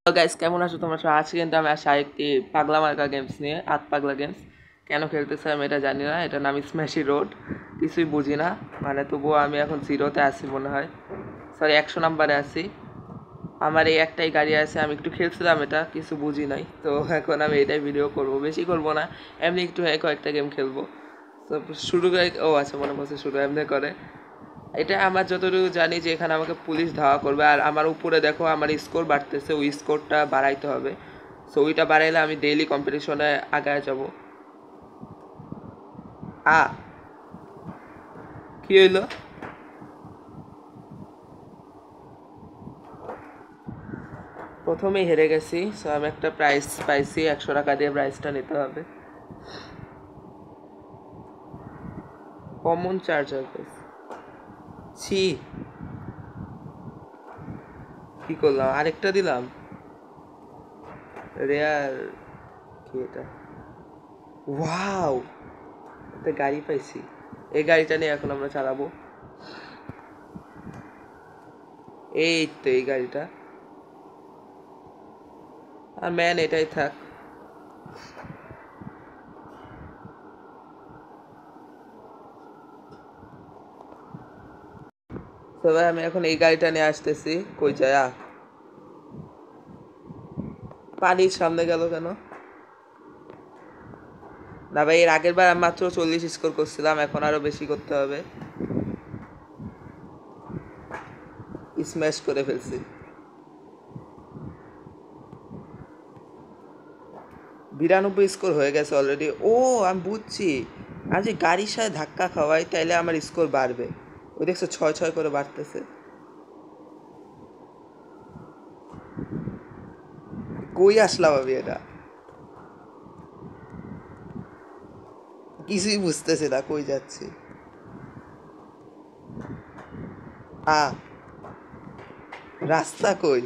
তো গাইস কেমন আছো তোমরা সবাই? আজকে কিন্তু আমি আসি আরেকটি পাগলা মার্কা গেমস নিয়ে। আট পাগলা গেমস কেন খেলতেছে আমি এটা জানি না। এটার নাম স্ম্যাশি রোড। কিছুই বুঝি না, মানে তবুও আমি এখন জিরোতে আছি মনে হয়, সরি 100 নাম্বারে আছি। আমার এই একটাই গাড়ি আছে, আমি একটু খেলছিলাম, এটা কিছু বুঝি নাই, তো এখন আমি এটাই ভিডিও করব, বেশি করব না, এমনি একটু কয়েকটা গেম খেলবো। তো শুরু করে আচ্ছা মনে পড়ছে, শুরু এমনি করে। এটা আমার যতটুকু জানি যে এখানে আমাকে পুলিশ ধাওয়া করবে, আর আমার উপরে দেখো আমার স্কোর বাড়তেছে, ওই স্কোরটা বাড়াইতে হবে। সো ওইটা বাড়াইলে আমি ডেইলি কম্পিটিশনে আগায় যাব। কি হইলো? প্রথমেই হেরে গেছি, সো আমি একটা প্রাইজ পাইছি, 100 টাকা দিয়ে প্রাইজটা নিতে হবে। কমন চার্জার পাইছি। ছি, কি করলাম, আরেকটা দিলাম রেয়ার। কি এটা? ওয়াও, একটা গাড়ি পাইছি। এই গাড়িটা নিয়ে এখন আমরা চালাবো। এই তো এই গাড়িটা, আর ম্যান এটাই থাক। তবে আমি এখন এই গাড়িটা নিয়ে আসতেছি। কই যায়? পানির সামনে গেল কেন? না ভাই, এর আগের বার আমি মাত্র 40 স্কোর করছিলাম, এখন আরো বেশি করতে হবে। স্ম্যাশ করে ফেলছি। 92 স্কোর হয়ে গেছে অলরেডি। ও, আমি বুঝছি, আমি যে গাড়ির সাথে ধাক্কা খাওয়াই তাইলে আমার স্কোর বাড়বে। ওই দেখছো 6-6 করে বাড়তেছে। কই আসলাম আমি? এটা কিছুই বুঝতেছি না, কই যাচ্ছি। রাস্তা কই?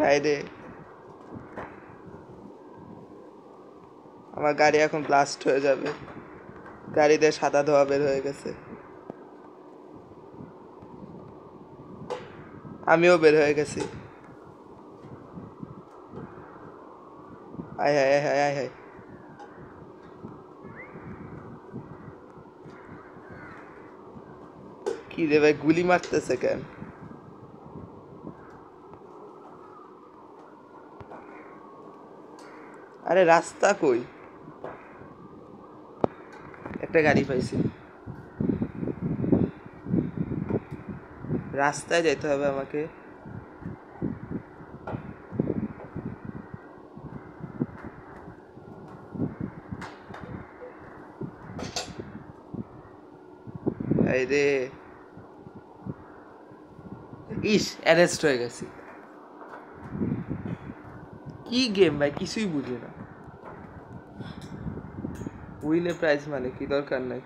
বাইরে। আমার গাড়ি এখন ব্লাস্ট হয়ে যাবে। গাড়িতে সাদা ধোয়া বের হয়ে গেছে। আমিও বের হয়ে গেছি। আয় হায় আয় হায় আয় হায়। কি রে ভাই, গুলি মারতেছে কেন? আরে রাস্তা কই? একটা গাড়ি পাইছি। রাস্তায় যেতে হবে আমাকে। রে, ইস, অ্যারেস্ট হয়ে গেছি। কি গেম ভাই, কিছুই বুঝি না। উইনে প্রাইজ মানে কি, দরকার নাই।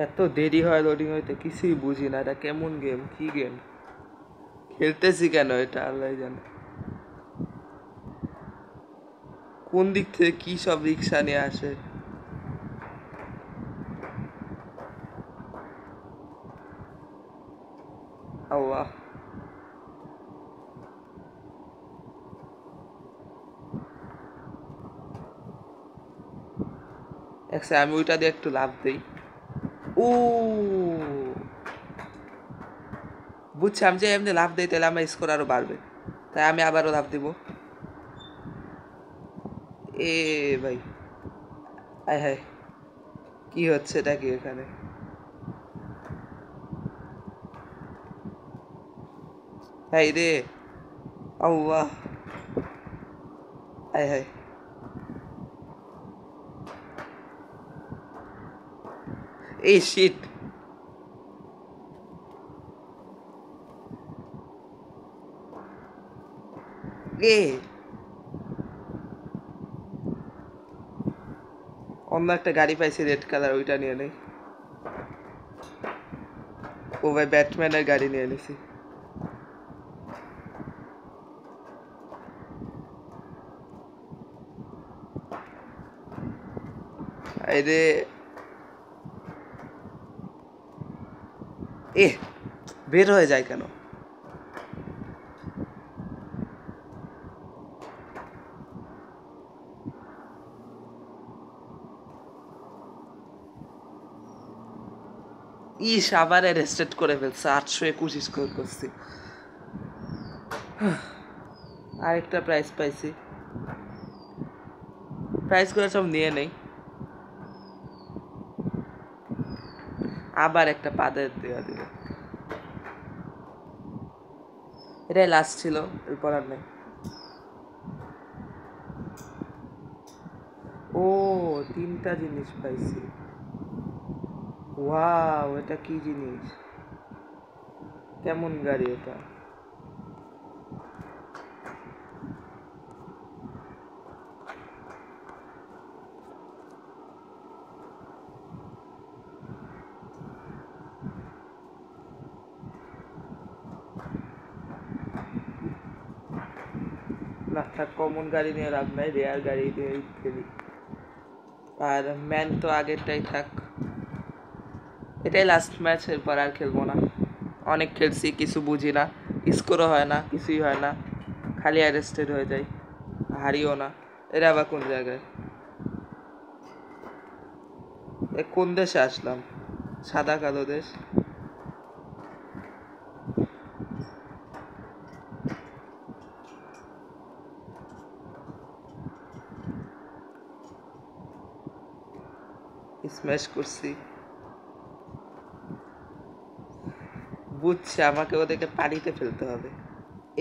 এত দেরি হয় লোডিং হইতে, কিছুই বুঝি না। এটা কেমন গেম, কি গেম খেলতেছি কেন, এটা আল্লাহ জানে। কোন দিক থেকে কি সব রিক্সা নিয়ে আসে। আল্লাহ। আচ্ছা, আমি ওইটা দিয়ে একটু লাভ দেই। ও বুঝছি, আমি যে এমনি লাভ দিই তাহলে আমার স্কোর আরো বাড়বে, তাই আমি আবারও লাভ দিব। এ ভাই, আয় হায়, কি হচ্ছে এটা কি এখানে? হাই রে, আল্লাহ, আয় হায়। এই শিট। এ অন্য একটা গাড়ি পাইছি রেড কালার, ওইটা নিয়ে নেই। ও ভাই, ব্যাটম্যানের গাড়ি নিয়ে নিছি। আরে এ বের হয়ে যায় কেন? ইস, আবার রেস্টেট করে ফেলছে। 821 স্কোর করছি। আরেকটা প্রাইজ পাইছি। প্রাইজগুলো সব নিয়ে নেই। আবার একটা পাদের দেওয়া দিল। এটাই লাস্ট ছিল, এরপর আর নেই। ও, 3টা জিনিস পাইছি। ওয়াও, এটা কি জিনিস? কেমন গাড়ি এটা? না থাক, কমন গাড়ি নিয়ে লাভ নাই, রেয়ার গাড়ি দিয়ে খেলি। আর ম্যান তো আগেরটাই থাক। এটাই লাস্ট ম্যাচ, এরপর আর খেলবো না। অনেক খেলছি, কিছু বুঝি না, স্কোরও হয় না, কিছুই হয় না, খালি অ্যারেস্টেড হয়ে যায়, হারিও না। এরা আবার কোন জায়গায়? কোন দেশে আসলাম? সাদা কালো দেশ। স্ম্যাশ করছি, বুঝছে আমাকে ওদেরকে পানিতে ফেলতে হবে।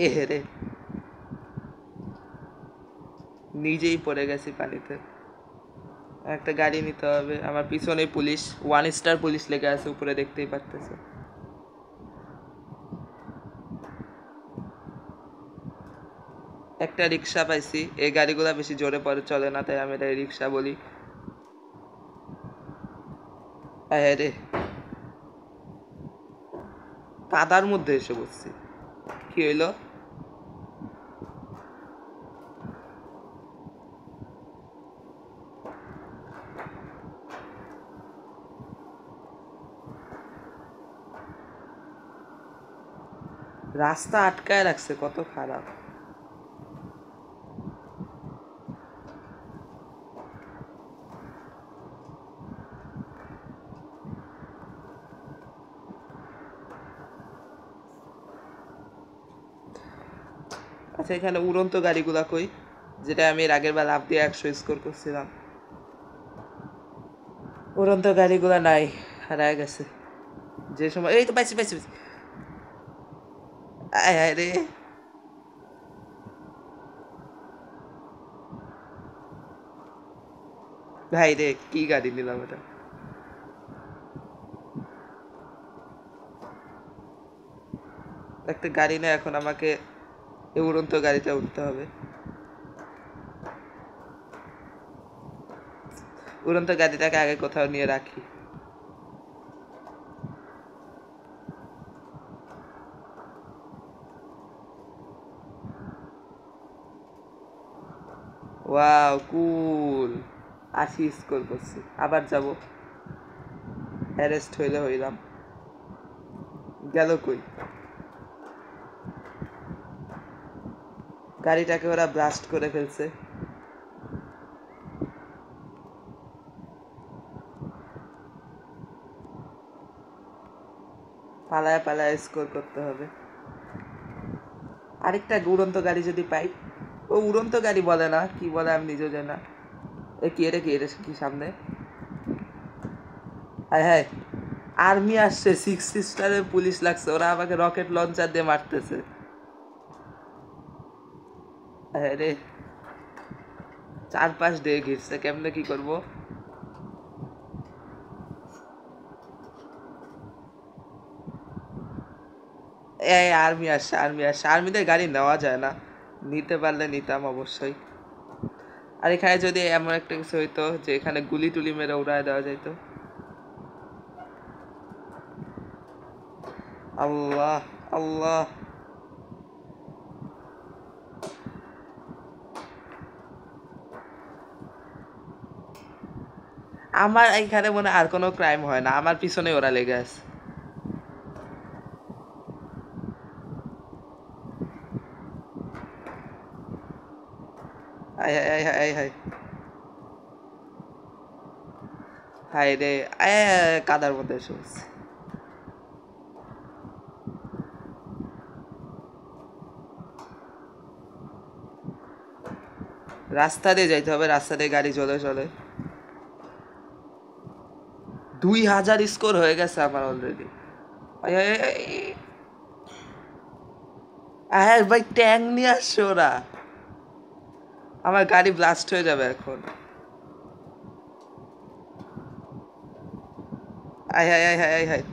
এ হেরে নিজেই পড়ে গেছি পানিতে। একটা গাড়ি নিতে হবে। আমার পিছনে পুলিশ, 1 স্টার পুলিশ লেগে আছে উপরে, দেখতেই পারতেছে। একটা রিক্সা পাইছি। এই গাড়িগুলা বেশি জোরে পরে চলে না, তাই আমি এটা রিক্সা বলি। হ্যাঁ রে, কাদার মধ্যে এসে বসছি। কি হইলো? রাস্তা আটকায় রাখছে, কত খারাপ। আচ্ছা, এখানে উড়ন্ত গাড়িগুলা কই, যেটা আমি এর আগের বার লাফ দিয়ে 100 স্কোর করছিলাম? উড়ন্ত গাড়িগুলা নাই, হারায় গেছে। যে সময় এই তো পাইছি পাইছি পাইছি। আয় হায় রে, ভাই রে, কি গাড়ি নিলাম এটা! একটা গাড়ি না, এখন আমাকে এই উড়ন্ত গাড়িটা উঠতে হবে। উড়ন্ত গাড়িটাকে আগে কোথাও নিয়ে রাখি। ওয়াও, কুল। 80 স্কোর করছি, আবার যাব। অ্যারেস্ট হইলে হইলাম। গেল কই? গাড়িটাকে ওরা ব্লাস্ট করে ফেলছে। পালায় পালায় স্কোর করতে হবে। আরেকটা উড়ন্ত গাড়ি যদি পাই। ও উড়ন্ত গাড়ি বলে না, কি বলে আমি নিজেও জানি না। এ কি রে, কি রে, কি সামনে? হ্যাঁ হ্যাঁ, আর্মি আসছে, 6 স্টারের পুলিশ লাগছে, ওরা আমাকে রকেট লঞ্চার দিয়ে মারতেছে। হ্যাঁ রে, 4-5 দিয়ে ঘিরছে, কেমনে কি করবো? এই আর্মি আসছে, আর্মি আসছে। আর্মিদের গাড়ি নেওয়া যায় না, নিতে পারলে নিতাম অবশ্যই। আর এখানে যদি এমন একটা কিছু হইতো যে এখানে গুলি টুলি মেরে উড়ায় দেওয়া যেত। আল্লাহ, আল্লাহ। আমার এইখানে মনে হয় আর কোনো ক্রাইম হয় না, আমার পিছনে ওরা লেগে আছে। High high high high high high রে, কাদার মধ্যে এসে গেছে। রাস্তা দিয়ে যাইতে হবে, রাস্তা দিয়ে গাড়ি চলে চলে। 2000 স্কোর হয়ে গেছে আমার অলরেডি। হ্যাঁ ভাই, ট্যাঙ্ক নিয়ে আসছে ওরা, আমার গাড়ি ব্লাস্ট হয়ে যাবে এখন। আয় হায় আয় হায় আয় হায়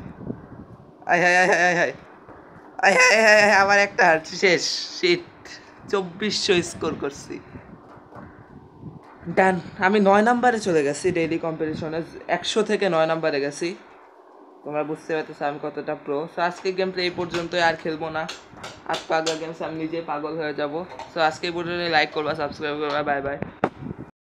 আয় হায় আয় হায় আয় হায় আয় হায় হায় হায়, আমার একটা হার্ট শেষ। শিট, 2400 স্কোর করছি। ডান, আমি 9 নাম্বারে চলে গেছি ডেইলি কম্পিটিশনে, 100 থেকে 9 নাম্বারে গেছি। তোমরা বুঝতে পারতেছো আমি কতটা প্রো। সো আজকে গেম প্লে এই পর্যন্তই, আর খেলবো না। আজ পাগলা গেমস আমি নিজে পাগল হয়ে যাব। সো আজকে এই পর্যন্ত, লাইক করবা, সাবস্ক্রাইব করবা, বাই বাই।